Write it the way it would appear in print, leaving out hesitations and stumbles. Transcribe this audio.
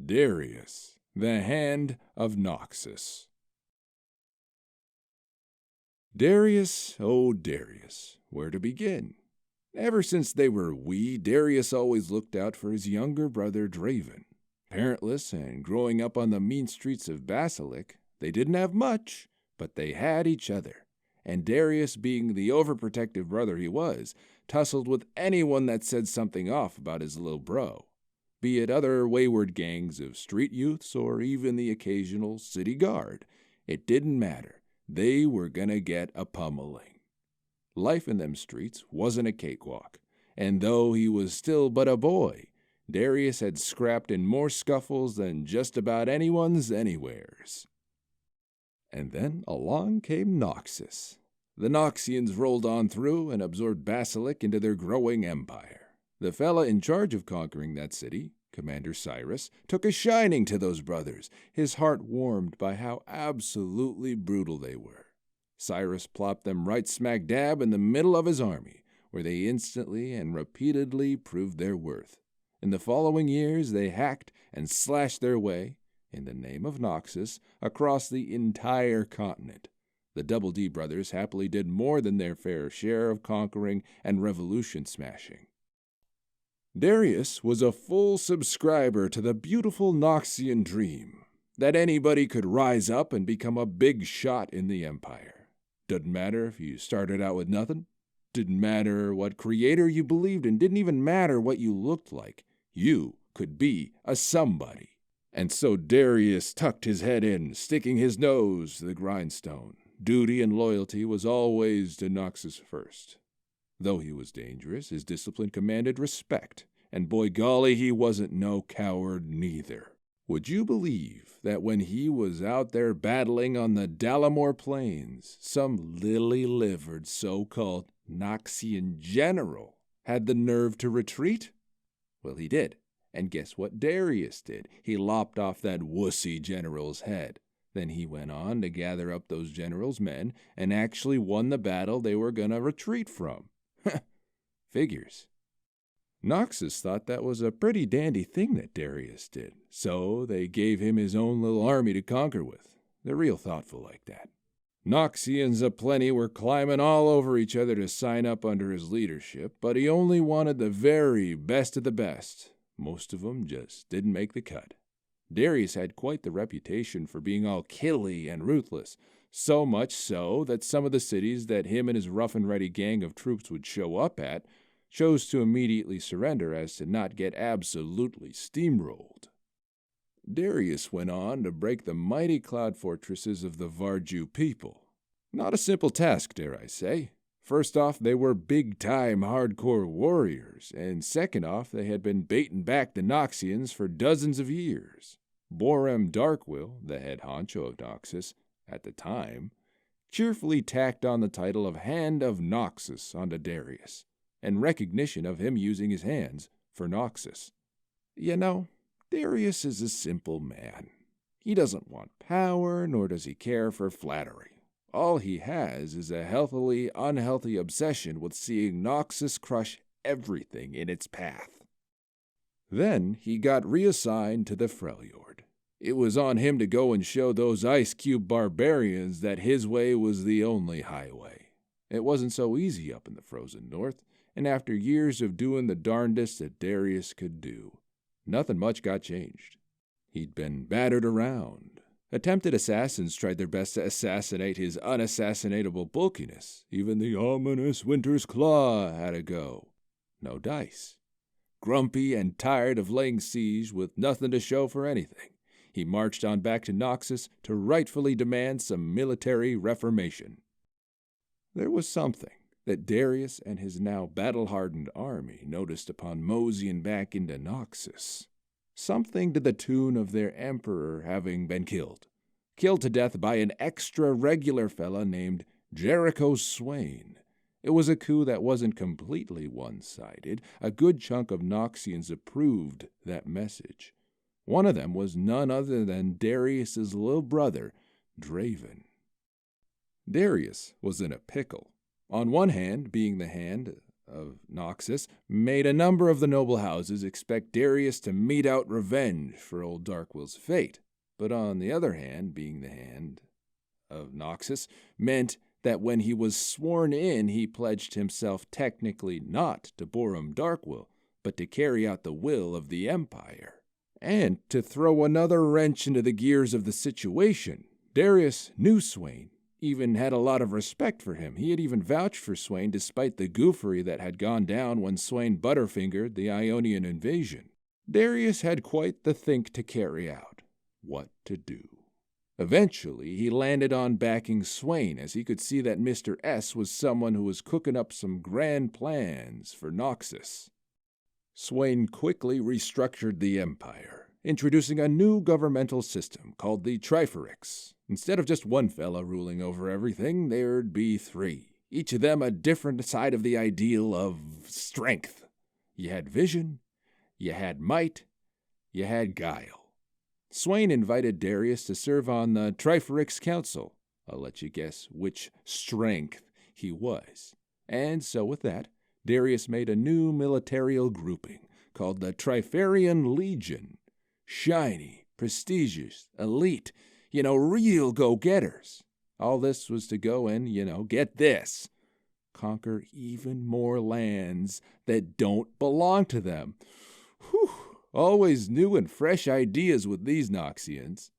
Darius, the Hand of Noxus. Darius, oh Darius, where to begin? Ever since they were wee, Darius always looked out for his younger brother Draven. Parentless and growing up on the mean streets of Basilic, they didn't have much, but they had each other. And Darius, being the overprotective brother he was, tussled with anyone that said something off about his little bro. Be it other wayward gangs of street youths or even the occasional city guard, it didn't matter. They were gonna get a pummeling. Life in them streets wasn't a cakewalk, and though he was still but a boy, Darius had scrapped in more scuffles than just about anyone's anywheres. And then along came Noxus. The Noxians rolled on through and absorbed Basilic into their growing empire. The fella in charge of conquering that city, Commander Cyrus, took a shining to those brothers, his heart warmed by how absolutely brutal they were. Cyrus plopped them right smack dab in the middle of his army, where they instantly and repeatedly proved their worth. In the following years, they hacked and slashed their way, in the name of Noxus, across the entire continent. The Double D brothers happily did more than their fair share of conquering and revolution smashing. Darius was a full subscriber to the beautiful Noxian dream, that anybody could rise up and become a big shot in the empire. Didn't matter if you started out with nothing. Didn't matter what creator you believed in. Didn't even matter what you looked like. You could be a somebody. And so Darius tucked his head in, sticking his nose to the grindstone. Duty and loyalty was always to Noxus first. Though he was dangerous, his discipline commanded respect, and boy golly, he wasn't no coward neither. Would you believe that when he was out there battling on the Dalamore Plains, some lily-livered so-called Noxian general had the nerve to retreat? Well, he did. And guess what Darius did? He lopped off that wussy general's head. Then he went on to gather up those generals' men and actually won the battle they were going to retreat from. Figures. Noxus thought that was a pretty dandy thing that Darius did, so they gave him his own little army to conquer with. They're real thoughtful like that. Noxians aplenty were climbing all over each other to sign up under his leadership, but he only wanted the very best of the best. Most of them just didn't make the cut. Darius had quite the reputation for being all killy and ruthless, so much so that some of the cities that him and his rough-and-ready gang of troops would show up at chose to immediately surrender as to not get absolutely steamrolled. Darius went on to break the mighty cloud fortresses of the Varju people. Not a simple task, dare I say. First off, they were big-time hardcore warriors, and second off, they had been baiting back the Noxians for dozens of years. Borem Darkwill, the head honcho of Noxus, at the time, cheerfully tacked on the title of Hand of Noxus onto Darius, in recognition of him using his hands for Noxus. You know, Darius is a simple man. He doesn't want power, nor does he care for flattery. All he has is a healthily unhealthy obsession with seeing Noxus crush everything in its path. Then he got reassigned to the Freljord. It was on him to go and show those Ice Cube barbarians that his way was the only highway. It wasn't so easy up in the frozen north, and after years of doing the darndest that Darius could do, nothing much got changed. He'd been battered around. Attempted assassins tried their best to assassinate his unassassinatable bulkiness. Even the ominous Winter's Claw had a go. No dice. Grumpy and tired of laying siege with nothing to show for anything, he marched on back to Noxus to rightfully demand some military reformation. There was something that Darius and his now battle-hardened army noticed upon moseying back into Noxus. Something to the tune of their emperor having been killed. Killed to death by an extra-regular fella named Jericho Swain. It was a coup that wasn't completely one-sided. A good chunk of Noxians approved that message. One of them was none other than Darius's little brother, Draven. Darius was in a pickle. On one hand, being the hand of Noxus, made a number of the noble houses expect Darius to mete out revenge for old Darkwill's fate. But on the other hand, being the hand of Noxus meant that when he was sworn in, he pledged himself technically not to Borum Darkwill, but to carry out the will of the Empire. And to throw another wrench into the gears of the situation, Darius knew Swain, even had a lot of respect for him. He had even vouched for Swain despite the goofery that had gone down when Swain butterfingered the Ionian invasion. Darius had quite the think to carry out. What to do? Eventually, he landed on backing Swain, as he could see that Mr. S was someone who was cooking up some grand plans for Noxus. Swain quickly restructured the Empire, introducing a new governmental system called the Triforix. Instead of just one fella ruling over everything, there'd be three, each of them a different side of the ideal of strength. You had vision, you had might, you had guile. Swain invited Darius to serve on the Triforix Council. I'll let you guess which strength he was. And so with that, Darius made a new militarial grouping called the Trifarian Legion. Shiny, prestigious, elite, real go-getters. All this was to go and, get this, conquer even more lands that don't belong to them. Whew, always new and fresh ideas with these Noxians.